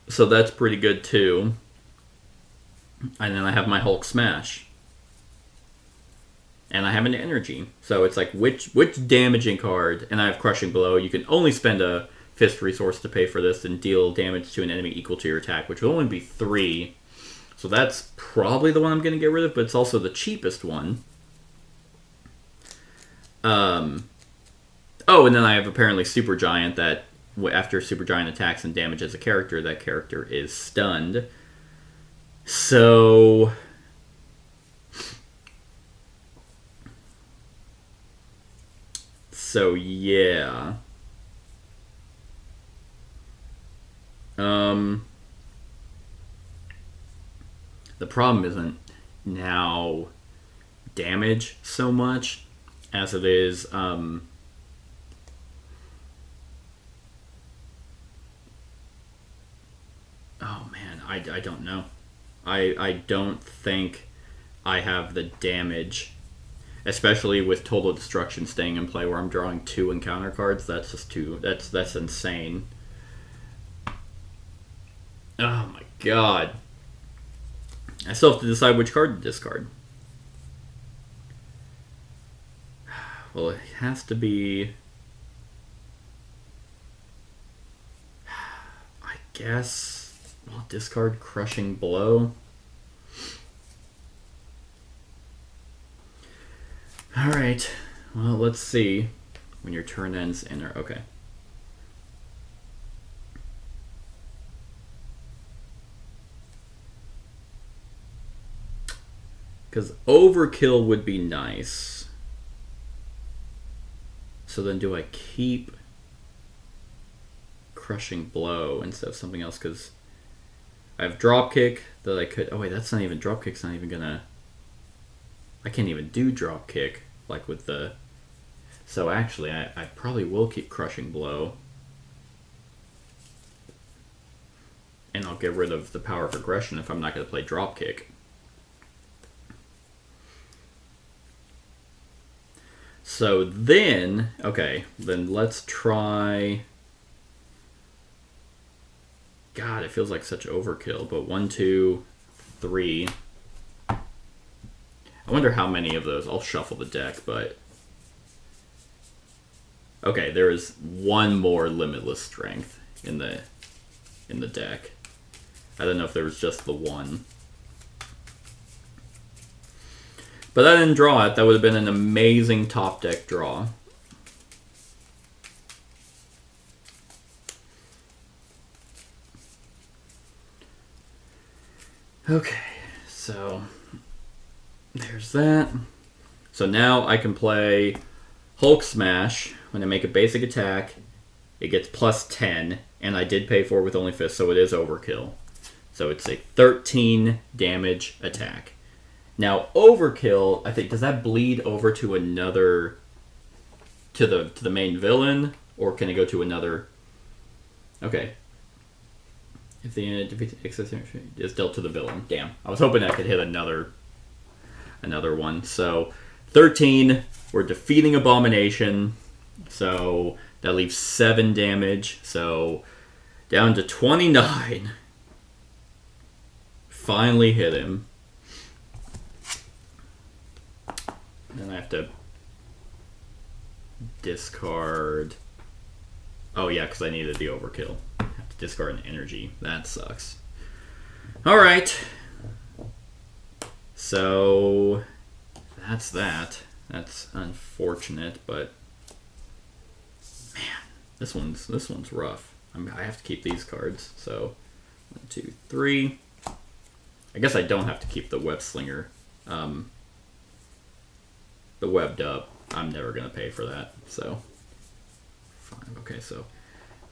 So that's pretty good too. And then I have my Hulk Smash. And I have an energy. So it's like, which damaging card, and I have Crushing Blow. You can only spend a fist resource to pay for this and deal damage to an enemy equal to your attack, which will only be 3. So that's probably the one I'm going to get rid of, but it's also the cheapest one. Oh, and then I have apparently Super Giant, that after Super Giant attacks and damages a character, that character is stunned. So yeah. The problem isn't now damage so much as it is I don't know. I don't think I have the damage, especially with Total Destruction staying in play where I'm drawing 2 encounter cards. That's just too... That's insane. Oh my god. I still have to decide which card to discard. Well, it has to be... I guess... Well, discard Crushing Blow. Alright. Well, let's see. When your turn ends, enter. Okay. Because Overkill would be nice. So then do I keep Crushing Blow instead of something else? Because I have Dropkick that I could... Oh wait, that's not even... Dropkick's not even gonna... I can't even do Dropkick like with the... So actually, I probably will keep Crushing Blow. And I'll get rid of the Power of Aggression if I'm not going to play Dropkick. So then, okay, then let's try... God, it feels like such overkill, but 1, 2, 3. I wonder how many of those. I'll shuffle the deck, but... Okay, there is one more Limitless Strength in the deck. I don't know if there was just the one. But I didn't draw it. That would have been an amazing top deck draw. Okay, so there's that. So now I can play Hulk Smash. When I make a basic attack, it gets plus 10, and I did pay for it with only fist, so it is overkill. So it's a 13 damage attack. Now overkill, I think, does that bleed over to another, to the main villain, or can it go to another? Okay. If the excess is dealt to the villain. Damn. I was hoping I could hit another one. So 13, we're defeating Abomination. So that leaves 7 damage. So down to 29. Finally hit him. Then I have to discard. Oh yeah, because I needed the overkill. I have to discard an energy. That sucks. Alright. So that's that. That's unfortunate, but man, this one's rough. I have to keep these cards. So 1, 2, 3. I guess I don't have to keep the Web Slinger. The webbed up, I'm never gonna pay for that. So fine. Okay, so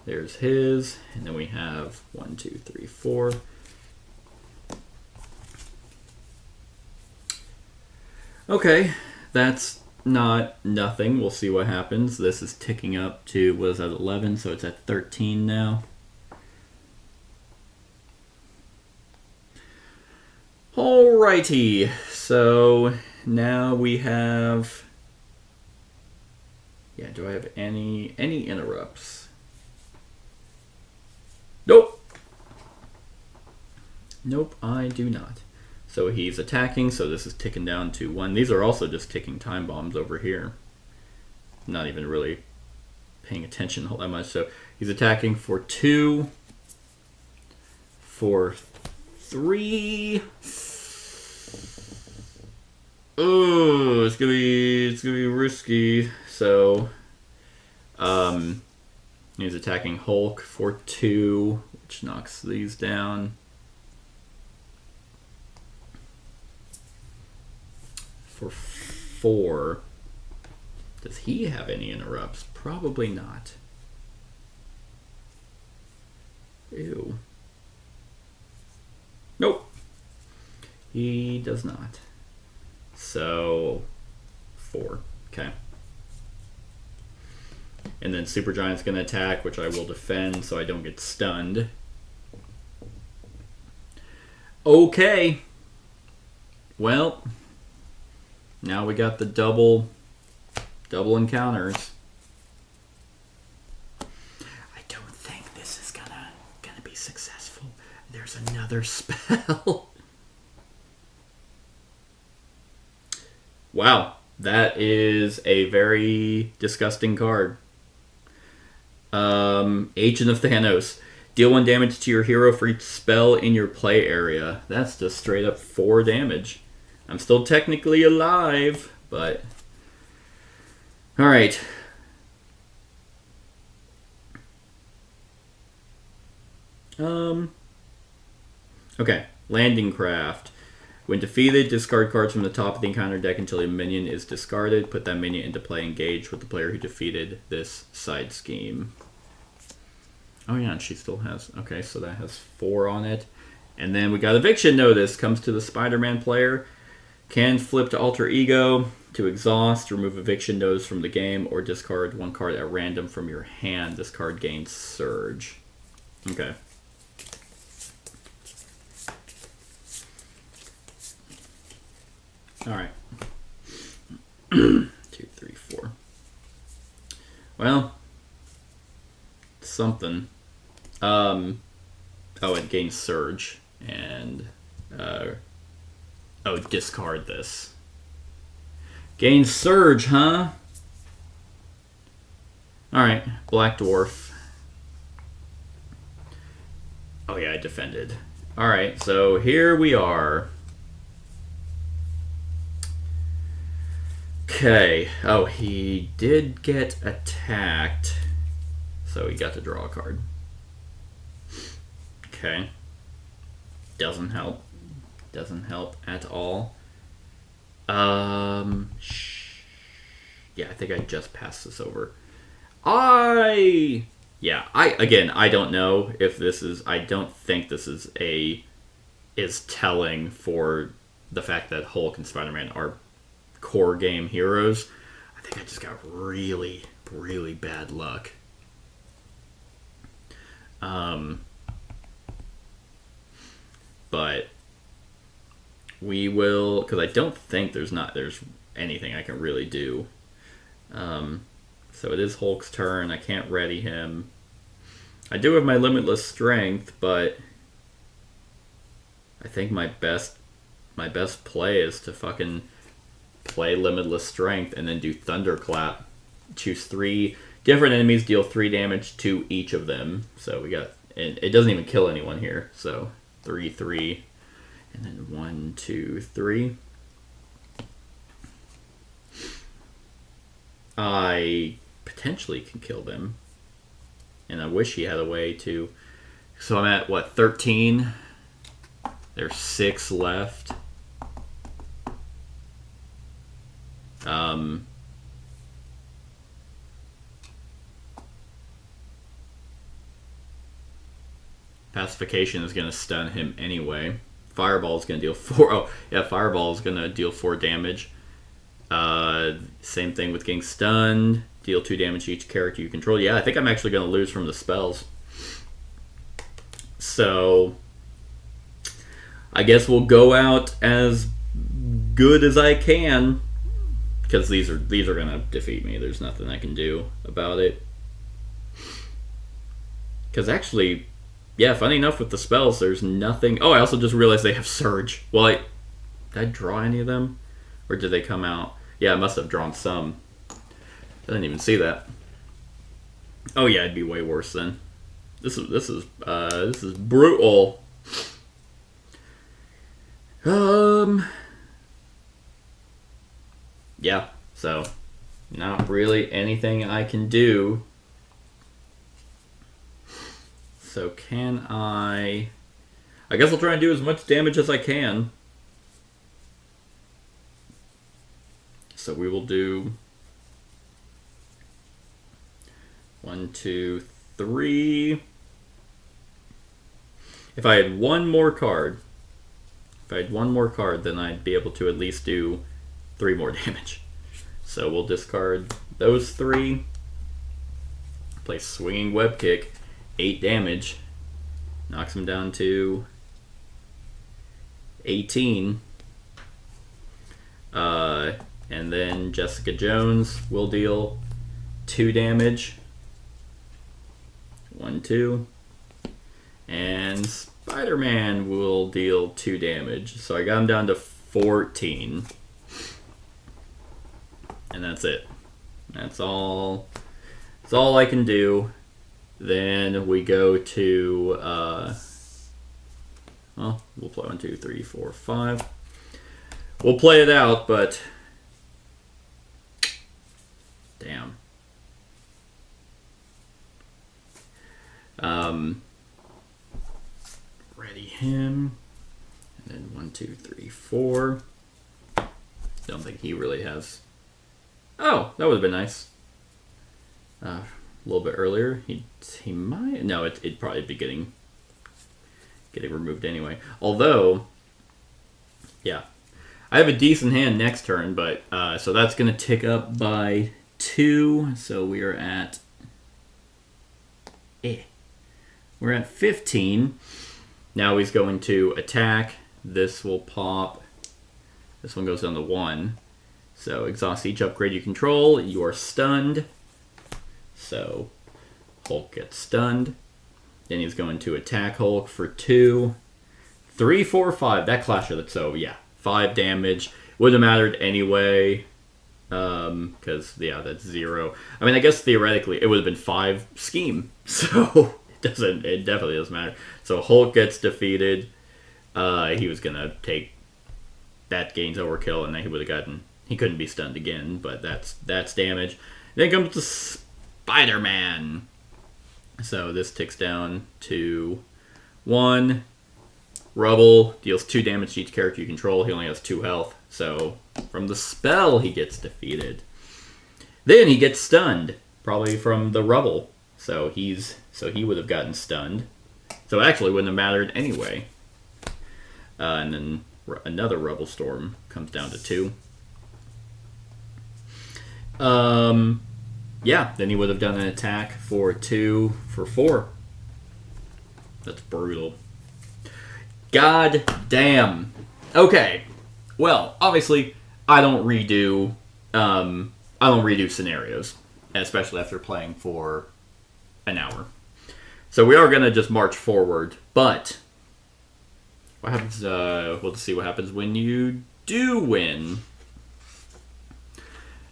there's his, and then we have 1, 2, 3, 4. Okay, that's not nothing. We'll see what happens. This is ticking up to, what is that, 11? So it's at 13 now. Alrighty, so now we have... Yeah, do I have any interrupts? Nope. Nope, I do not. So he's attacking, so this is ticking down to 1. These are also just ticking time bombs over here. Not even really paying attention all that much. So he's attacking for 2, for 3. Oh, it's gonna be risky. So, he's attacking Hulk for 2, which knocks these down. For 4, does he have any interrupts? Probably not. Ew. Nope. He does not. So 4. Okay. And then Supergiant's going to attack, which I will defend so I don't get stunned. Okay. Well, now we got the double encounters. I don't think this is gonna be successful. There's another spell. Wow, that is a very disgusting card. Agent of Thanos. Deal 1 damage to your hero for each spell in your play area. That's just straight up 4 damage. I'm still technically alive, but... Alright. Okay. Landing Craft. When defeated, discard cards from the top of the encounter deck until a minion is discarded. Put that minion into play, engage with the player who defeated this side scheme. Oh yeah, and she still has... Okay, so that has 4 on it. And then we got Eviction Notice. Comes to the Spider-Man player. Can flip to Alter Ego to exhaust, remove Eviction Notice from the game, or discard 1 card at random from your hand. This card gains Surge. Okay. Alright. 2, 3, 4. Well, something. Oh, it gains Surge. And, oh, discard this. Gains Surge, huh? Alright, Black Dwarf. Oh yeah, I defended. Alright, so here we are. Okay. Oh, he did get attacked. So he got to draw a card. Okay. Doesn't help. Doesn't help at all. Yeah, I think I just passed this over. I don't know if this is... I don't think this is telling for the fact that Hulk and Spider-Man are core game heroes. I think I just got really, really bad luck. But we will, because I don't think there's anything I can really do. So it is Hulk's turn. I can't ready him. I do have my Limitless Strength, but I think my best play is to fucking play Limitless Strength and then do Thunderclap. Choose 3 different enemies, deal 3 damage to each of them. So we got, and it doesn't even kill anyone here. So 3, 3, and then 1, 2, 3. I potentially can kill them, and I wish he had a way to. So I'm at what, 13? There's 6 left. Pacification is going to stun him anyway. Fireball is going to deal 4. Oh, yeah, Fireball is going to deal 4 damage. Same thing with getting stunned. Deal 2 damage to each character you control. Yeah, I think I'm actually going to lose from the spells. So, I guess we'll go out as good as I can, because these are going to defeat me. There's nothing I can do about it. Because actually, yeah, funny enough with the spells, there's nothing... Oh, I also just realized they have Surge. Well, did I draw any of them? Or did they come out? Yeah, I must have drawn some. I didn't even see that. Oh yeah, it'd be way worse then. This is brutal. Yeah, so not really anything I can do. So can I guess I'll try and do as much damage as I can. So we will do 1, 2, 3. If I had one more card, then I'd be able to at least do 3 more damage. So we'll discard those 3. Play Swinging Web Kick, 8 damage. Knocks him down to 18. And then Jessica Jones will deal 2 damage. 1, 2. And Spider-Man will deal 2 damage. So I got him down to 14. And that's it. That's all I can do. Then we go to, well, we'll play 1, 2, 3, 4, 5. We'll play it out, but damn. Ready him. And then 1, 2, 3, 4. Don't think he really has. Oh, that would have been nice. A little bit earlier. He might. No, it'd probably be getting removed anyway. Although, yeah. I have a decent hand next turn, but so that's going to tick up by 2. So we are at we're at 15. Now he's going to attack. This will pop. This one goes down to 1. So exhaust each upgrade you control. You are stunned. So Hulk gets stunned. Then he's going to attack Hulk for 2. 3, 4, 5. That clasher. So yeah. 5 damage. Wouldn't have mattered anyway. Because, yeah, that's 0. I mean, I guess theoretically it would have been 5 scheme. So it definitely doesn't matter. So Hulk gets defeated. He was going to take that gains overkill, and then he would have gotten. He couldn't be stunned again, but that's damage. Then comes to Spider-Man. So this ticks down to 1. Rubble deals 2 damage to each character you control. He only has 2 health. So from the spell, he gets defeated. Then he gets stunned, probably from the rubble. So he would have gotten stunned. So it actually wouldn't have mattered anyway. And then another rubble storm comes down to 2. Yeah, then he would have done an attack for 2 for 4. That's brutal. God damn. Okay. Well, obviously, I don't redo scenarios, especially after playing for an hour. So we are gonna just march forward, but what happens? We'll just see what happens when you do win.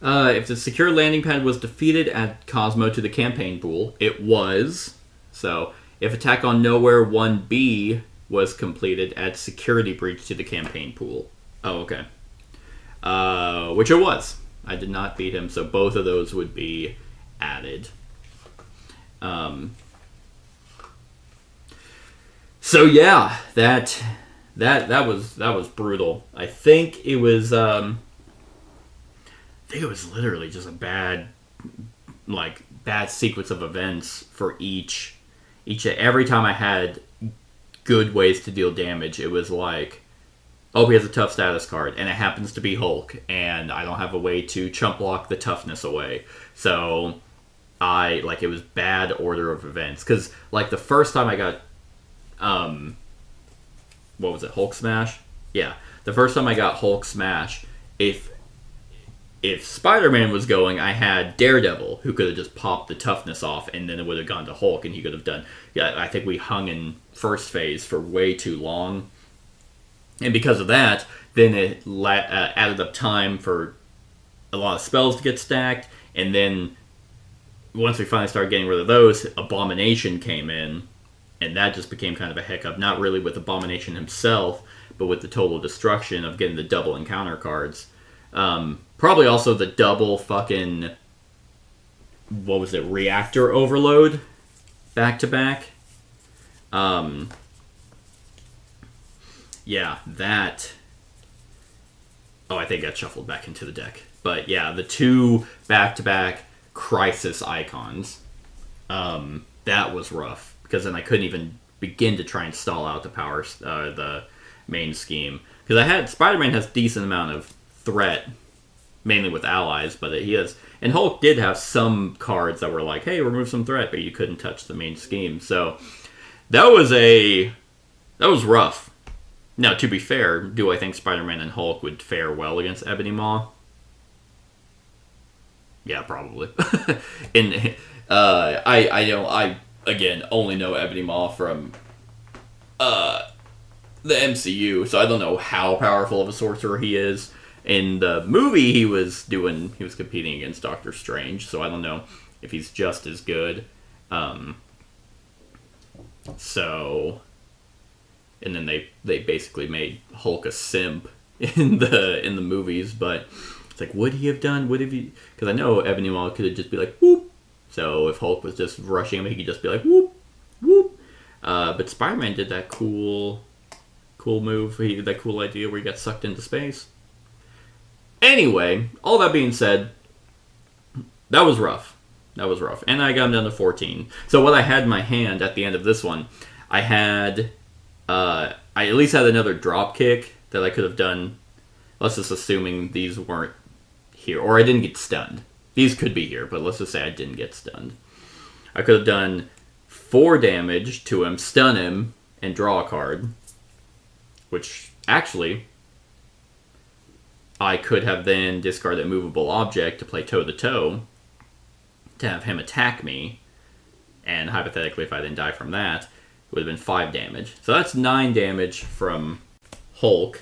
If the secure landing pad was defeated, add Cosmo to the campaign pool. It was. So if attack on Nowhere 1B was completed, add security breach to the campaign pool. Oh, okay. Which it was. I did not beat him, so both of those would be added. So yeah, that was brutal. I think it was literally just a bad sequence of events for each. Every time I had good ways to deal damage, it was like, oh, he has a tough status card, and it happens to be Hulk, and I don't have a way to chump block the toughness away. So it was bad order of events. Because, the first time I got, what was it, Hulk Smash? Yeah, the first time I got Hulk Smash, if Spider-Man was going, I had Daredevil, who could have just popped the toughness off, and then it would have gone to Hulk, and he could have done. Yeah, I think we hung in first phase for way too long, and because of that, then it added up time for a lot of spells to get stacked, and then once we finally started getting rid of those, Abomination came in, and that just became kind of a hiccup. Not really with Abomination himself, but with the total destruction of getting the double encounter cards. Probably also the double fucking, what was it, reactor overload back to back. Yeah, that. Oh, I think that shuffled back into the deck. But yeah, the 2 back to back crisis icons. That was rough because then I couldn't even begin to try and stall out the main scheme, because Spider-Man has decent amount of threat, mainly with allies, but he has, and Hulk did have some cards that were like, hey, remove some threat, but you couldn't touch the main scheme. So that was rough. Now, to be fair, do I think Spider-Man and Hulk would fare well against Ebony Maw? Yeah, probably. I again only know Ebony Maw from the MCU, so I don't know how powerful of a sorcerer he is. In the movie, he was competing against Doctor Strange, so I don't know if he's just as good. And then they basically made Hulk a simp in the movies, but it's like, would he have done? Would he? Because I know Ebony Maw could have just be like whoop. So if Hulk was just rushing him, he could just be like whoop, whoop. But Spider-Man did that cool move. He did that cool idea where he got sucked into space. Anyway, all that being said, that was rough. And I got him down to 14. So what I had in my hand at the end of this one, I at least had another drop kick that I could have done. Let's just assuming these weren't here. Or I didn't get stunned. These could be here, but let's just say I didn't get stunned. I could have done 4 damage to him, stun him, and draw a card. Which, actually, I could have then discarded a movable object to play toe-to-toe to have him attack me. And hypothetically, if I didn't die from that, it would have been 5 damage. So that's 9 damage from Hulk.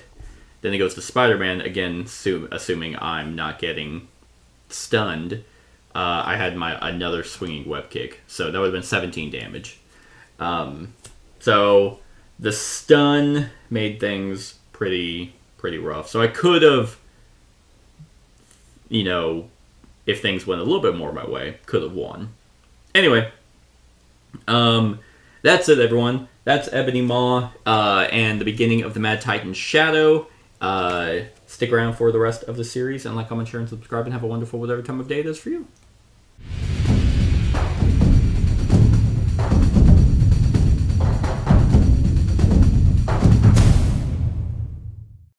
Then it goes to Spider-Man, again, assuming I'm not getting stunned. I had another swinging web kick. So that would have been 17 damage. So the stun made things pretty rough. So I could have, if things went a little bit more my way, could have won. Anyway, that's it, everyone. That's Ebony Maw and the beginning of the Mad Titan Shadow. Stick around for the rest of the series, and like, comment, share, and subscribe, and have a wonderful whatever time of day it is for you.